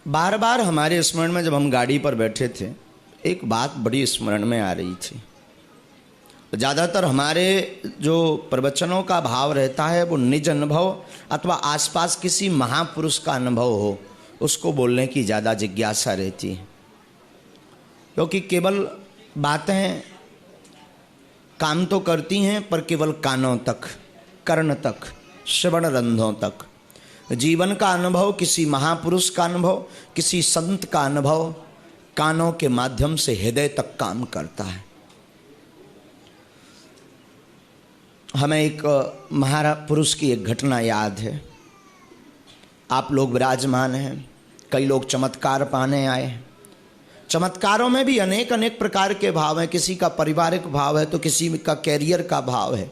बार बार हमारे स्मरण में जब हम गाड़ी पर बैठे थे एक बात बड़ी स्मरण में आ रही थी। ज़्यादातर हमारे जो प्रवचनों का भाव रहता है वो निज अनुभव अथवा आसपास किसी महापुरुष का अनुभव हो उसको बोलने की ज़्यादा जिज्ञासा रहती है, क्योंकि केवल बातें काम तो करती हैं पर केवल कानों तक, कर्ण तक, श्रवण रंध्रों तक। जीवन का अनुभव, किसी महापुरुष का अनुभव, किसी संत का अनुभव कानों के माध्यम से हृदय तक काम करता है। हमें एक महापुरुष की एक घटना याद है। आप लोग विराजमान हैं, कई लोग चमत्कार पाने आए हैं। चमत्कारों में भी अनेक अनेक प्रकार के भाव हैं। किसी का पारिवारिक भाव है तो किसी का कैरियर का भाव है,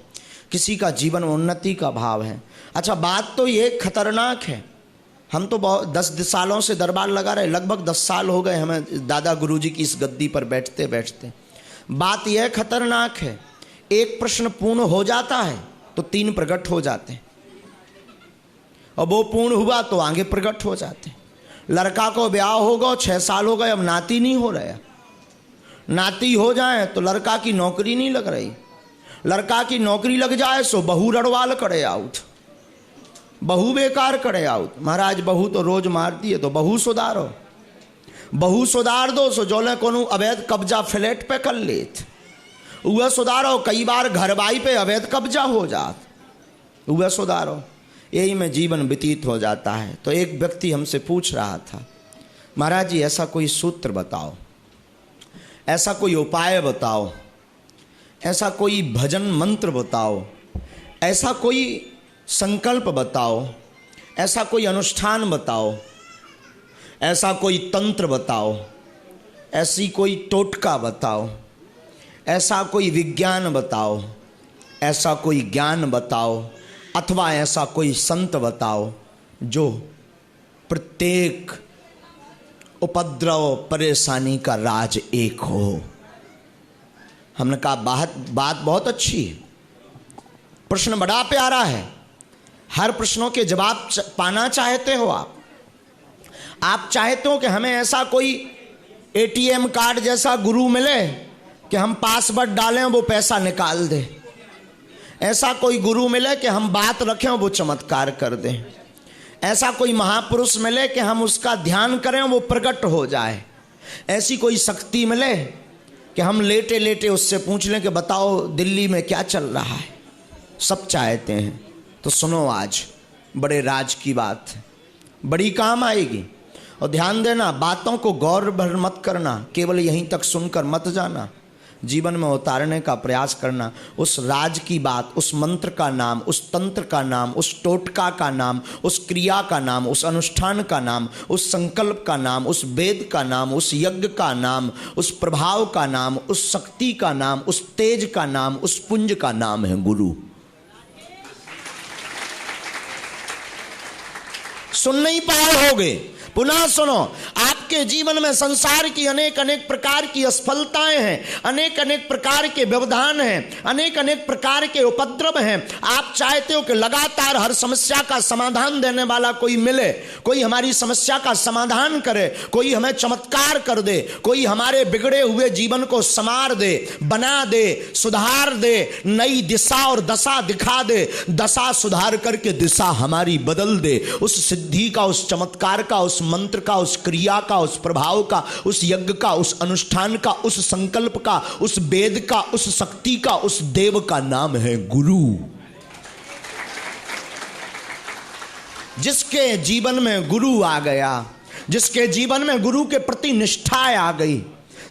किसी का जीवन उन्नति का भाव है। अच्छा, बात तो ये खतरनाक है। हम तो बहुत 10 सालों से दरबार लगा रहे, लगभग 10 साल हो गए हमें दादा गुरुजी की इस गद्दी पर बैठते बैठते। बात यह खतरनाक है, एक प्रश्न पूर्ण हो जाता है तो 3 प्रकट हो जाते हैं, और वो पूर्ण हुआ तो आगे प्रकट हो जाते हैं। लड़का को ब्याह होगा, 6 साल हो गए, अब नाती नहीं हो रहा। नाती हो जाए तो लड़का की नौकरी नहीं लग रही, लड़का की नौकरी लग जाए सो बहू रड़वाल करे आउट, बहू बेकार करे आउट। महाराज बहू तो रोज मारती है तो बहू सुधारो, बहू सुधार दो सो जोले कोनो अवैध कब्जा फ्लैट पे कर लेत, वह सुधारो। कई बार घरवाई पे अवैध कब्जा हो जात, वह सुधारो। यही में जीवन व्यतीत हो जाता है। तो एक व्यक्ति हमसे पूछ रहा था, महाराज जी ऐसा कोई सूत्र बताओ, ऐसा कोई उपाय बताओ, ऐसा कोई भजन मंत्र बताओ, ऐसा कोई संकल्प बताओ, ऐसा कोई अनुष्ठान बताओ, ऐसा कोई तंत्र बताओ, ऐसी कोई टोटका बताओ, ऐसा कोई विज्ञान बताओ, ऐसा कोई ज्ञान बताओ, अथवा ऐसा कोई संत बताओ जो प्रत्येक उपद्रव परेशानी का राज एक हो। हमने कहा बात बहुत अच्छी है, प्रश्न बड़ा प्यारा है, हर प्रश्नों के जवाब पाना चाहते हो आप चाहते हो कि हमें ऐसा कोई एटीएम कार्ड जैसा गुरु मिले कि हम पासवर्ड डालें वो पैसा निकाल दे, ऐसा कोई गुरु मिले कि हम बात रखें वो चमत्कार कर दें, ऐसा कोई महापुरुष मिले कि हम उसका ध्यान करें वो प्रकट हो जाए, ऐसी कोई शक्ति मिले कि हम लेटे लेटे उससे पूछ लें कि बताओ दिल्ली में क्या चल रहा है। सब चाहते हैं। तो सुनो, आज बड़े राज की बात है, बड़ी काम आएगी। और ध्यान देना, बातों को गौर भर मत करना, केवल यहीं तक सुनकर मत जाना, जीवन में उतारने का प्रयास करना। उस राज की बात, उस मंत्र का नाम, उस तंत्र का नाम, उस टोटका का नाम, उस क्रिया का नाम, उस अनुष्ठान का नाम, उस संकल्प का नाम, उस वेद का नाम, उस यज्ञ का नाम, उस प्रभाव का नाम, उस शक्ति का नाम, उस तेज का नाम, उस पुंज का नाम है गुरु। सुन नहीं पाए होगे, पुनः सुनो। आपके जीवन में संसार की अनेक अनेक प्रकार की असफलताएं हैं, अनेक अनेक प्रकार के व्यवधान हैं, अनेक अनेक प्रकार के उपद्रव हैं। आप चाहते हो कि लगातार हर समस्या का समाधान देने वाला कोई मिले, कोई हमारी समस्या का समाधान करे, कोई हमें चमत्कार कर दे, कोई हमारे बिगड़े हुए जीवन को संवार दे, बना दे, सुधार दे, नई दिशा और दशा दिखा दे, दशा सुधार करके दिशा हमारी बदल दे। उस सिद्धि का, उस चमत्कार का, उस मंत्र का, उस क्रिया का, उस प्रभाव का, उस यज्ञ का, उस अनुष्ठान का, उस संकल्प का, उस वेद का, उस शक्ति का, उस देव का नाम है गुरु। जिसके जीवन में गुरु आ गया, जिसके जीवन में गुरु के प्रति निष्ठा आ गई।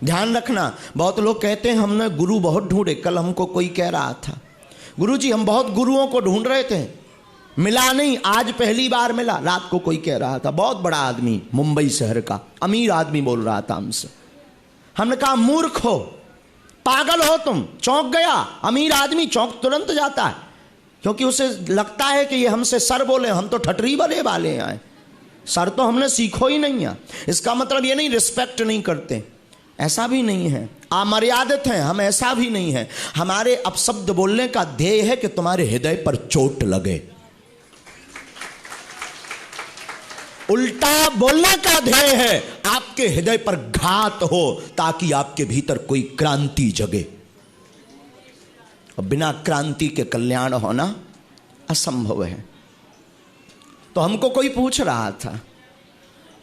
ध्यान रखना, बहुत लोग कहते हैं हमने गुरु बहुत ढूंढे। कल हमको कोई कह रहा था, गुरुजी हम बहुत गुरुओं को ढूंढ रहे थे, मिला नहीं, आज पहली बार मिला। रात को कोई कह रहा था, बहुत बड़ा आदमी, मुंबई शहर का अमीर आदमी बोल रहा था हमसे। हमने कहा मूर्ख हो, पागल हो तुम, चौंक गया। अमीर आदमी चौंक तुरंत जाता है, क्योंकि उसे लगता है कि ये हमसे सर बोले, हम तो ठटरी बने वाले हैं, सर तो हमने सीखो ही नहीं है। इसका मतलब ये नहीं रिस्पेक्ट नहीं करते, ऐसा भी नहीं है, अमर्यादित हैं हम, ऐसा भी नहीं है। हमारे अपशब्द बोलने का ध्येय है कि तुम्हारे हृदय पर चोट लगे। उल्टा बोलने का ध्येय है आपके हृदय पर घात हो ताकि आपके भीतर कोई क्रांति जगे। और बिना क्रांति के कल्याण होना असंभव है। तो हमको कोई पूछ रहा था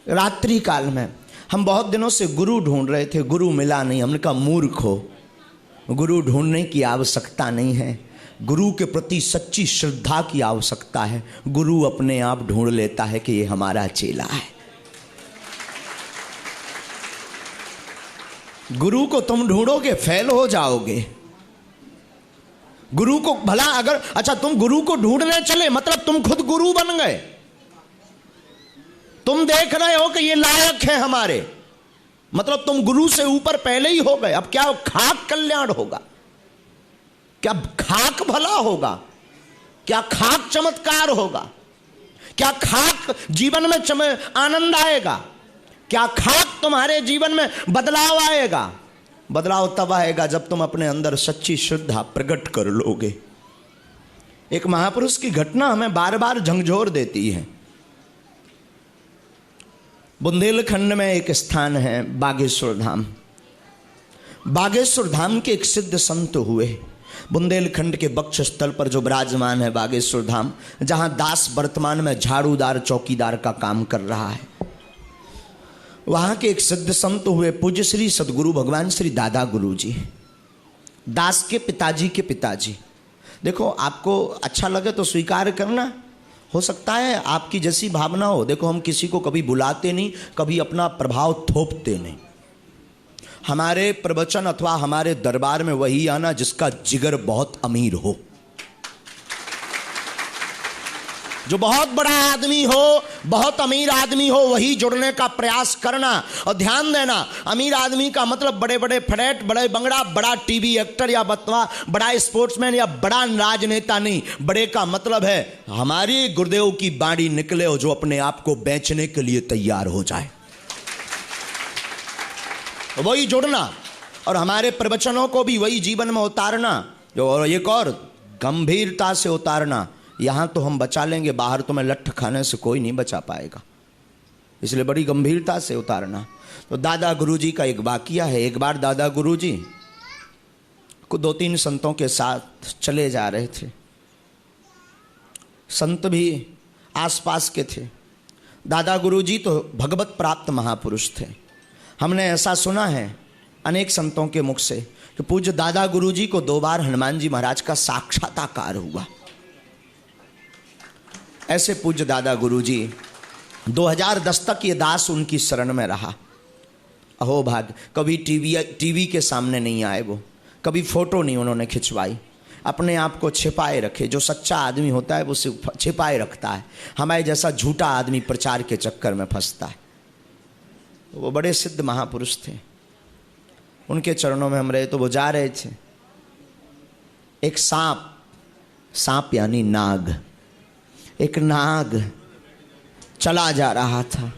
रात्रि काल में, हम बहुत दिनों से गुरु ढूंढ रहे थे, गुरु मिला नहीं। हमने कहा मूर्ख हो, गुरु ढूंढने की आवश्यकता नहीं है, गुरु के प्रति सच्ची श्रद्धा की आवश्यकता है। गुरु अपने आप ढूंढ लेता है कि ये हमारा चेला है। गुरु को तुम ढूंढोगे फेल हो जाओगे। गुरु को भला अगर अच्छा तुम गुरु को ढूंढने चले मतलब तुम खुद गुरु बन गए। तुम देख रहे हो कि ये लायक है हमारे, मतलब तुम गुरु से ऊपर पहले ही हो गए। अब क्या खाक कल्याण होगा? क्या खाक भला होगा? क्या खाक चमत्कार होगा? क्या खाक जीवन में आनंद आएगा? क्या खाक तुम्हारे जीवन में बदलाव आएगा? बदलाव तब आएगा जब तुम अपने अंदर सच्ची श्रद्धा प्रकट कर लोगे। एक महापुरुष की घटना हमें बार बार झंझोर देती है। बुंदेलखंड में एक स्थान है बागेश्वर धाम। बागेश्वर धाम के एक सिद्ध संत हुए। बुंदेलखंड के वक्ष स्थल पर जो विराजमान है बागेश्वर धाम, जहां दास वर्तमान में झाड़ूदार चौकीदार का काम कर रहा है, वहां के एक सिद्ध संत हुए पूज्य श्री सदगुरु भगवान श्री दादा गुरु जी, दास के पिताजी के पिताजी। देखो आपको अच्छा लगे तो स्वीकार करना, हो सकता है आपकी जैसी भावना हो। देखो हम किसी को कभी बुलाते नहीं, कभी अपना प्रभाव थोपते नहीं। हमारे प्रवचन अथवा हमारे दरबार में वही आना जिसका जिगर बहुत अमीर हो, जो बहुत बड़ा आदमी हो, बहुत अमीर आदमी हो, वही जुड़ने का प्रयास करना। और ध्यान देना, अमीर आदमी का मतलब बड़े बड़े फ्लैट, बड़े बंगला, बड़ा टीवी एक्टर या बड़ा स्पोर्ट्समैन या बड़ा राजनेता नहीं। बड़े का मतलब है हमारी गुरुदेव की बाणी निकले हो जो अपने आप को बेचने के लिए तैयार हो जाए, वही जुड़ना। और हमारे प्रवचनों को भी वही जीवन में उतारना, जो और एक और गंभीरता से उतारना। यहाँ तो हम बचा लेंगे, बाहर तो मैं लठ खाने से कोई नहीं बचा पाएगा, इसलिए बड़ी गंभीरता से उतारना। तो दादा गुरुजी का एक वाकया है। एक बार दादा गुरुजी को 2-3 संतों के साथ चले जा रहे थे। संत भी आसपास के थे। दादा गुरुजी तो भगवत प्राप्त महापुरुष थे। हमने ऐसा सुना है अनेक संतों के मुख से कि पूज्य दादा गुरुजी को 2 बार हनुमान जी महाराज का साक्षात्कार हुआ। ऐसे पूज्य दादा गुरुजी 2010 तक ये दास उनकी शरण में रहा। अहो भाग्य, कभी टीवी के सामने नहीं आए वो, कभी फोटो नहीं उन्होंने खिंचवाई, अपने आप को छिपाए रखे। जो सच्चा आदमी होता है वो छिपाए रखता है, हमारे जैसा झूठा आदमी प्रचार के चक्कर में फंसता है। वो बड़े सिद्ध महापुरुष थे, उनके चरणों में हम रहे तो वो जा रहे थे। एक सांप यानी नाग, एक नाग चला जा रहा था।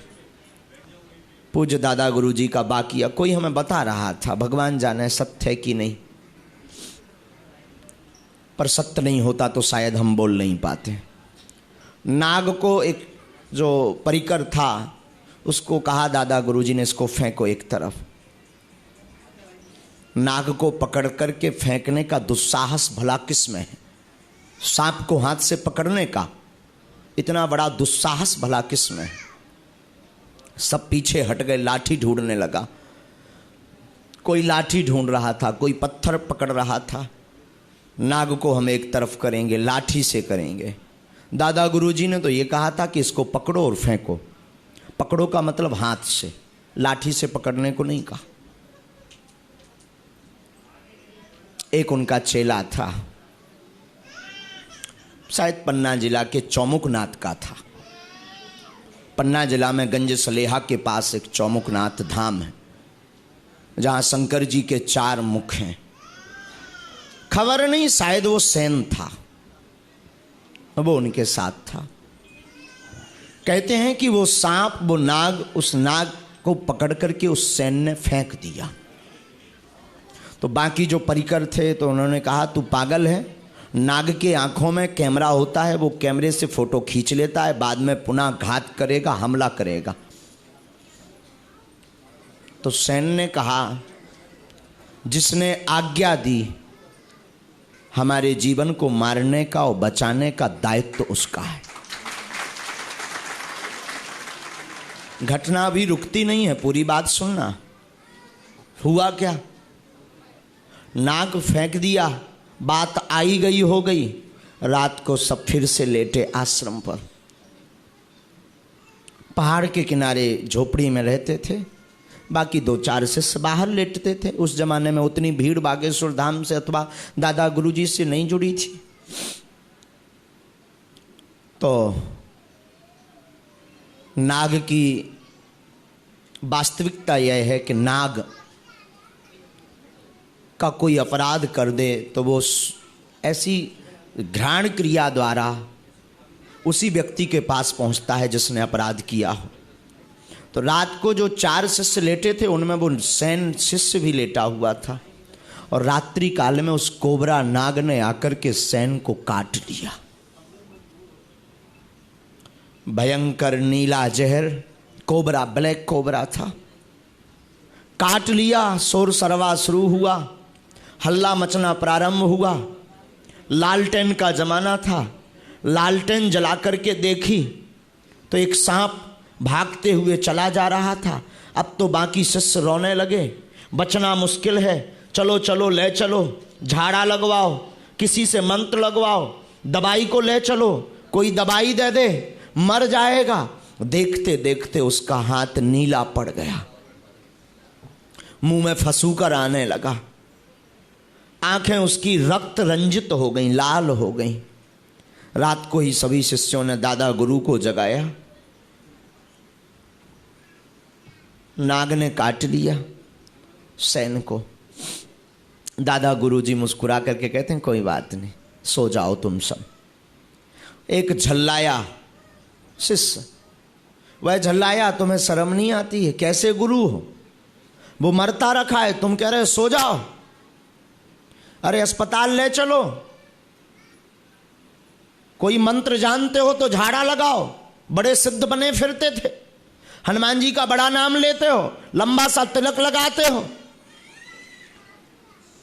पूज्य दादा गुरुजी का वाकया कोई हमें बता रहा था, भगवान जाने सत्य है कि नहीं, पर सत्य नहीं होता तो शायद हम बोल नहीं पाते। नाग को एक जो परिकर था उसको कहा दादा गुरुजी ने, इसको फेंको एक तरफ। नाग को पकड़ करके फेंकने का दुस्साहस भला किस में है? सांप को हाथ से पकड़ने का इतना बड़ा दुस्साहस भला किस में है? सब पीछे हट गए, लाठी ढूंढने लगा। कोई लाठी ढूंढ रहा था, कोई पत्थर पकड़ रहा था। नाग को हम एक तरफ करेंगे, लाठी से करेंगे। दादा गुरुजी ने तो ये कहा था कि इसको पकड़ो और फेंको। पकड़ो का मतलब हाथ से, लाठी से पकड़ने को नहीं कहा। एक उनका चेला था, शायद पन्ना जिला के चौमुखनाथ का था। पन्ना जिला में गंज सलेहा के पास एक चौमुखनाथ धाम है जहाँ शंकर जी के 4 मुख हैं। खबर नहीं, शायद वो सैन था, वो उनके साथ था। कहते हैं कि वो सांप, वो नाग, उस नाग को पकड़ करके उस सैन ने फेंक दिया। तो बाकी जो परिकर थे तो उन्होंने कहा तू पागल है, नाग के आंखों में कैमरा होता है, वो कैमरे से फोटो खींच लेता है, बाद में पुनः घात करेगा, हमला करेगा। तो सेन ने कहा, जिसने आज्ञा दी हमारे जीवन को मारने का और बचाने का दायित्व तो उसका है। घटना अभी रुकती नहीं है, पूरी बात सुनना। हुआ क्या, नाग फेंक दिया, बात आई गई हो गई। रात को सब फिर से लेटे आश्रम पर। पहाड़ के किनारे झोपड़ी में रहते थे, बाकी 2-4 शिष्य बाहर लेटते थे। उस जमाने में उतनी भीड़ बागेश्वर धाम से अथवा दादा गुरुजी से नहीं जुड़ी थी। तो नाग की वास्तविकता यह है कि नाग का कोई अपराध कर दे तो वो ऐसी घ्राण क्रिया द्वारा उसी व्यक्ति के पास पहुंचता है जिसने अपराध किया हो। तो रात को जो 4 शिष्य लेटे थे उनमें वो सेन शिष्य भी लेटा हुआ था, और रात्रि काल में उस कोबरा नाग ने आकर के सेन को काट लिया। भयंकर नीला जहर कोबरा, ब्लैक कोबरा था, काट लिया। शोर शराबा शुरू हुआ, हल्ला मचना प्रारंभ हुआ। लालटेन का जमाना था, लालटेन जला करके देखी तो एक सांप भागते हुए चला जा रहा था। अब तो बाकी शिष्य रोने लगे, बचना मुश्किल है, चलो चलो ले चलो, झाड़ा लगवाओ, किसी से मंत्र लगवाओ, दवाई को ले चलो, कोई दवाई दे दे, मर जाएगा। देखते देखते उसका हाथ नीला पड़ गया, मुंह में फंसूकर आने लगा, आंखें उसकी रक्त रंजित हो गईं, लाल हो गईं। रात को ही सभी शिष्यों ने दादा गुरु को जगाया। नाग ने काट लिया सेन को। दादा गुरुजी मुस्कुरा करके कहते हैं, कोई बात नहीं, सो जाओ तुम सब। एक झल्लाया शिष्य, वह झल्लाया, तुम्हें शर्म नहीं आती है? कैसे गुरु हो? वो मरता रखा है, तुम कह रहे सो जाओ। अरे अस्पताल ले चलो, कोई मंत्र जानते हो तो झाड़ा लगाओ। बड़े सिद्ध बने फिरते थे, हनुमान जी का बड़ा नाम लेते हो, लंबा सा तिलक लगाते हो,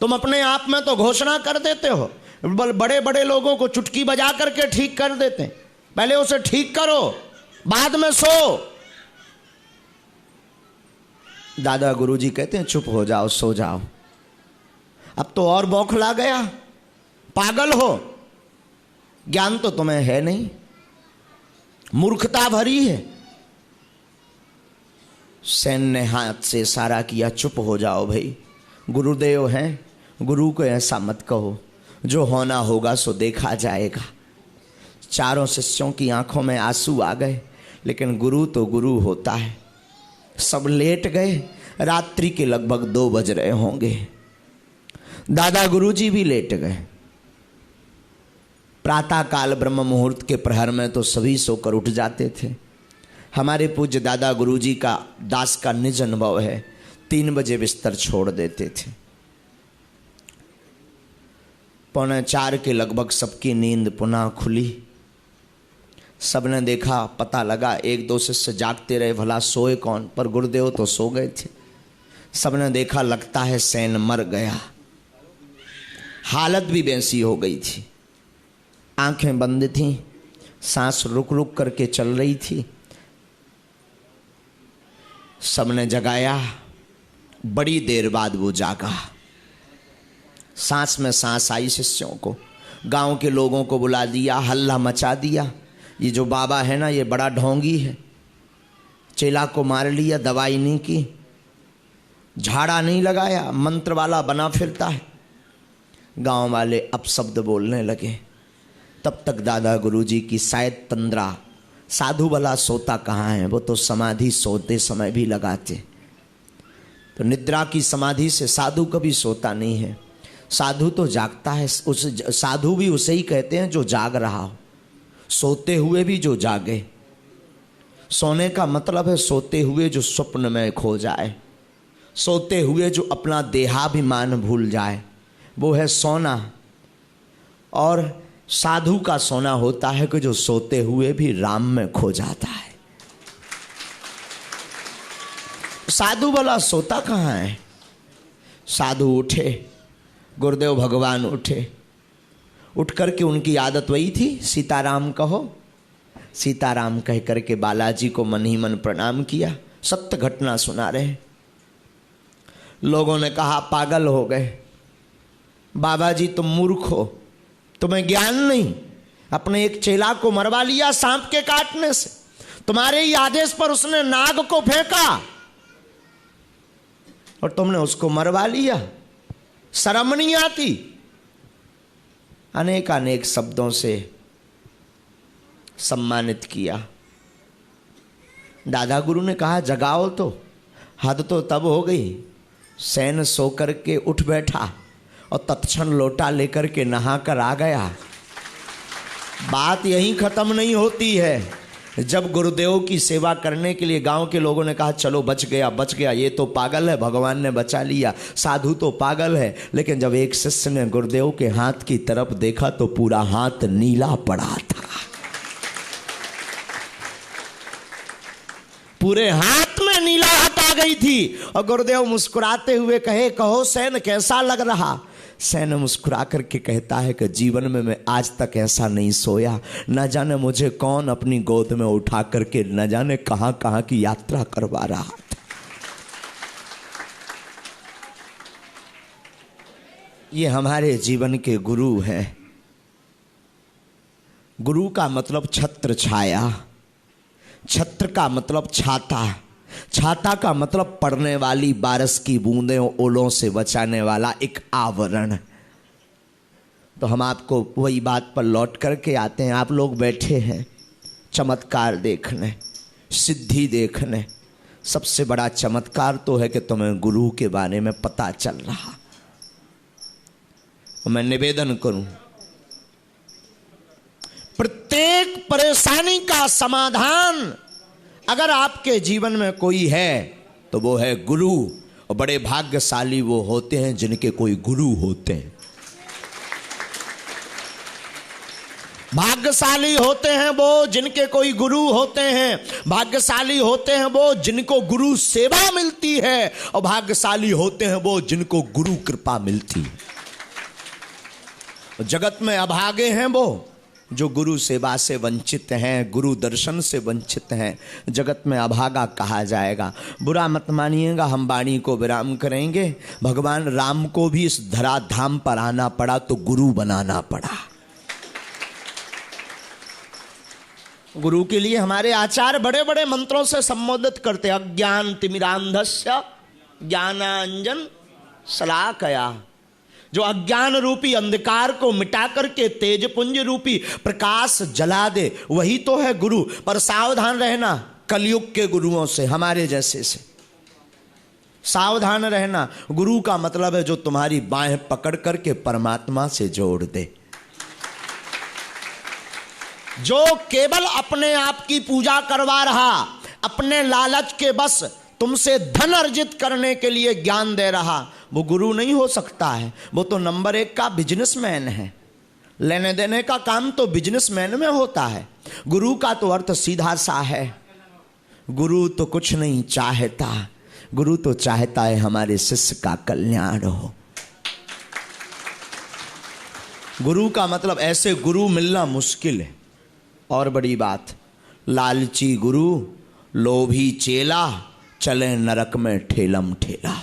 तुम अपने आप में तो घोषणा कर देते हो। बड़े बड़े लोगों को चुटकी बजा करके ठीक कर देते, पहले उसे ठीक करो, बाद में सो। दादा गुरुजी कहते हैं, चुप हो जाओ, सो जाओ। अब तो और बौखला गया, पागल हो, ज्ञान तो तुम्हें है नहीं, मूर्खता भरी है। सेन ने हाथ से इशारा किया, चुप हो जाओ भाई, गुरुदेव हैं, गुरु को ऐसा मत कहो, जो होना होगा सो देखा जाएगा। चारों शिष्यों की आंखों में आंसू आ गए, लेकिन गुरु तो गुरु होता है। सब लेट गए, रात्रि के लगभग 2 बज रहे होंगे। दादा गुरुजी भी लेट गए। प्रातः काल ब्रह्म मुहूर्त के प्रहर में तो सभी सोकर उठ जाते थे। हमारे पूज्य दादा गुरुजी का दास का निज अनुभव है, 3 बजे बिस्तर छोड़ देते थे। 3:45 के लगभग सबकी नींद पुनः खुली। सबने देखा, पता लगा, 1-2 शिष्य जागते रहे, भला सोए कौन, पर गुरुदेव तो सो गए थे। सबने देखा, लगता है सेन मर गया। हालत भी वैसी हो गई थी, आंखें बंद थीं, सांस रुक रुक करके चल रही थी। सबने जगाया, बड़ी देर बाद वो जागा। सांस में सांस आई शिष्यों को, गांव के लोगों को बुला दिया, हल्ला मचा दिया। ये जो बाबा है ना, ये बड़ा ढोंगी है, चेला को मार लिया, दवाई नहीं की, झाड़ा नहीं लगाया, मंत्र वाला बना फिरता है। गांव वाले अपशब्द बोलने लगे। तब तक दादा गुरुजी की शायद तंद्रा, साधु भला सोता कहाँ है, वो तो समाधि सोते समय भी लगाते। तो निद्रा की समाधि से साधु कभी सोता नहीं है, साधु तो जागता है। उस साधु भी उसे ही कहते हैं जो जाग रहा हो, सोते हुए भी जो जागे। सोने का मतलब है सोते हुए जो स्वप्न में खो जाए, सोते हुए जो अपना देहाभिमान भूल जाए, वो है सोना। और साधु का सोना होता है कि जो सोते हुए भी राम में खो जाता है। साधु बोला सोता कहाँ है? साधु उठे, गुरुदेव भगवान उठे, उठ करके उनकी आदत वही थी, सीताराम कहो। सीताराम कह करके बालाजी को मन ही मन प्रणाम किया। सत्य घटना सुना रहे। लोगों ने कहा पागल हो गए, बाबा जी तुम मूर्ख हो, तुम्हें ज्ञान नहीं। अपने एक चेला को मरवा लिया सांप के काटने से, तुम्हारे ही आदेश पर उसने नाग को फेंका और तुमने उसको मरवा लिया, शर्म नहीं आती? अनेक अनेक शब्दों से सम्मानित किया। दादा गुरु ने कहा जगाओ तो, हद तो तब हो गई। सैन सो करके उठ बैठा और तत्क्षण लोटा लेकर के नहा कर आ गया। बात यहीं खत्म नहीं होती है। जब गुरुदेव की सेवा करने के लिए गांव के लोगों ने कहा चलो बच गया बच गया, ये तो पागल है, भगवान ने बचा लिया, साधु तो पागल है। लेकिन जब एक शिष्य ने गुरुदेव के हाथ की तरफ देखा तो पूरा हाथ नीला पड़ा था, पूरे हाथ में नीलाहट आ गई थी। और गुरुदेव मुस्कुराते हुए कहे कहो सैन कैसा लग रहा? सैन मुस्कुरा करके कहता है कि जीवन में मैं आज तक ऐसा नहीं सोया। न जाने मुझे कौन अपनी गोद में उठा करके न जाने कहां कहां की यात्रा करवा रहा था। ये हमारे जीवन के गुरु हैं। गुरु का मतलब छत्र छाया, छत्र का मतलब छाता, छाता का मतलब पड़ने वाली बारिश की बूंदें ओलों से बचाने वाला एक आवरण। तो हम आपको वही बात पर लौट करके आते हैं। आप लोग बैठे हैं चमत्कार देखने, सिद्धि देखने। सबसे बड़ा चमत्कार तो है कि तुम्हें गुरु के बारे में पता चल रहा। मैं निवेदन करूं, प्रत्येक परेशानी का समाधान अगर आपके जीवन में कोई है तो वो है गुरु। और बड़े भाग्यशाली वो होते हैं जिनके कोई गुरु होते हैं। भाग्यशाली होते हैं वो जिनके कोई गुरु होते हैं। भाग्यशाली होते हैं वो जिनको गुरु सेवा मिलती है। और भाग्यशाली होते हैं वो जिनको गुरु कृपा मिलती है। जगत में अभागे हैं वो जो गुरु सेवा से वंचित हैं, गुरु दर्शन से वंचित हैं। जगत में अभागा कहा जाएगा। बुरा मत मानिएगा, हम वाणी को विराम करेंगे। भगवान राम को भी इस धराधाम पर आना पड़ा तो गुरु बनाना पड़ा। गुरु के लिए हमारे आचार्य बड़े बड़े मंत्रों से संबोधित करते। अज्ञान तिमिरांधस्य ज्ञानांजन शलाकया। जो अज्ञान रूपी अंधकार को मिटा करके तेज पुंज रूपी प्रकाश जला दे, वही तो है गुरु। पर सावधान रहना कलयुग के गुरुओं से, हमारे जैसे से सावधान रहना। गुरु का मतलब है जो तुम्हारी बाहें पकड़ करके परमात्मा से जोड़ दे, जो केवल अपने आप की पूजा करवा रहा, अपने लालच के बस तुमसे धन अर्जित करने के लिए ज्ञान दे रहा, वो गुरु नहीं हो सकता है। वो तो नंबर 1 का बिजनेसमैन है। लेने देने का काम तो बिजनेसमैन में होता है। गुरु का तो अर्थ सीधा सा है, गुरु तो कुछ नहीं चाहता, गुरु तो चाहता है हमारे शिष्य का कल्याण हो। गुरु का मतलब ऐसे गुरु मिलना मुश्किल है। और बड़ी बात, लालची गुरु लोभी चेला चले नरक में ठेलम ठेला।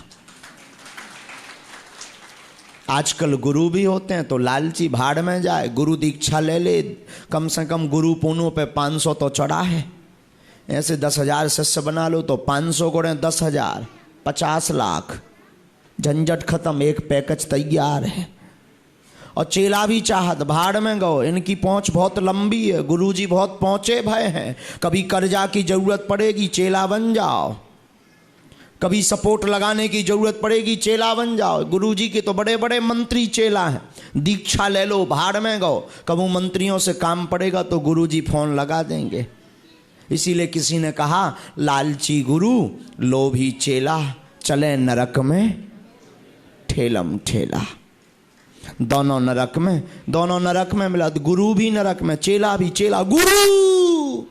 आजकल गुरु भी होते हैं तो लालची भाड़ में जाए, गुरु दीक्षा ले ले, कम से कम गुरु पूनों पे 500 तो चढ़ा है। ऐसे 10,000 शिष्य बना लो तो 500 गुणे 10,000 50 लाख, झंझट खत्म, एक पैकेज तैयार है। और चेला भी चाहत भाड़ में गो, इनकी पहुंच बहुत लंबी है, गुरुजी बहुत पहुंचे भय हैं। कभी कर्जा की जरूरत पड़ेगी चेला बन जाओ, कभी सपोर्ट लगाने की जरूरत पड़ेगी चेला बन जाओ। गुरुजी के तो बड़े बड़े मंत्री चेला हैं। दीक्षा ले लो, भाड़ में गो, कभी मंत्रियों से काम पड़ेगा तो गुरुजी फोन लगा देंगे। इसीलिए किसी ने कहा लालची गुरु लोभी चेला चले नरक में ठेलम ठेला। दोनों नरक में मिला। गुरु भी नरक में, चेला भी। चेला गुरु,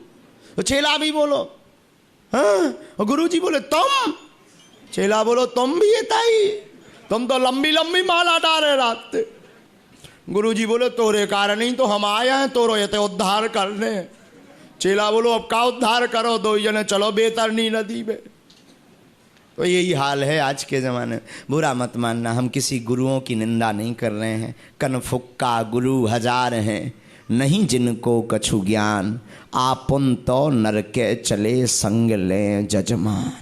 तो चेला भी बोलो हाँ, और गुरु जी बोले तुम। चेला बोलो तुम भी ये ताई, तुम तो लंबी लंबी माला डाले रात। गुरु जी बोले तोरे कारण ही तो हम आए हैं, तोरो ये तो उद्धार करने। चेला बोलो अब का उद्धार करो, दो जने चलो बेतरनी नदी में। तो यही हाल है आज के ज़माने में। बुरा मत मानना, हम किसी गुरुओं की निंदा नहीं कर रहे हैं। कनफुक्का गुरु हजार हैं, नहीं जिनको कछु ज्ञान, आपुन तो नरके चले संग ले जजमान।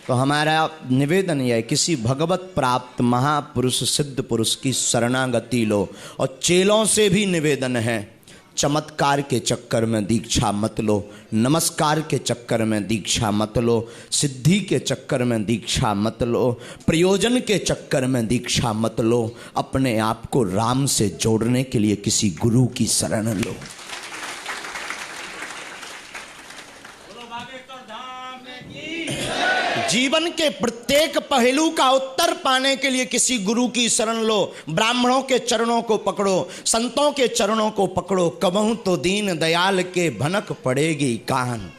तो हमारा निवेदन यह है, किसी भगवत प्राप्त महापुरुष सिद्ध पुरुष की शरणागति लो। और चेलों से भी निवेदन है, चमत्कार के चक्कर में दीक्षा मत लो, नमस्कार के चक्कर में दीक्षा मत लो, सिद्धि के चक्कर में दीक्षा मत लो, प्रयोजन के चक्कर में दीक्षा मत लो। अपने आप को राम से जोड़ने के लिए किसी गुरु की शरण लो। जीवन के प्रत्येक पहलू का उत्तर पाने के लिए किसी गुरु की शरण लो। ब्राह्मणों के चरणों को पकड़ो, संतों के चरणों को पकड़ो, कबहू तो दीन दयाल के भनक पड़ेगी कान।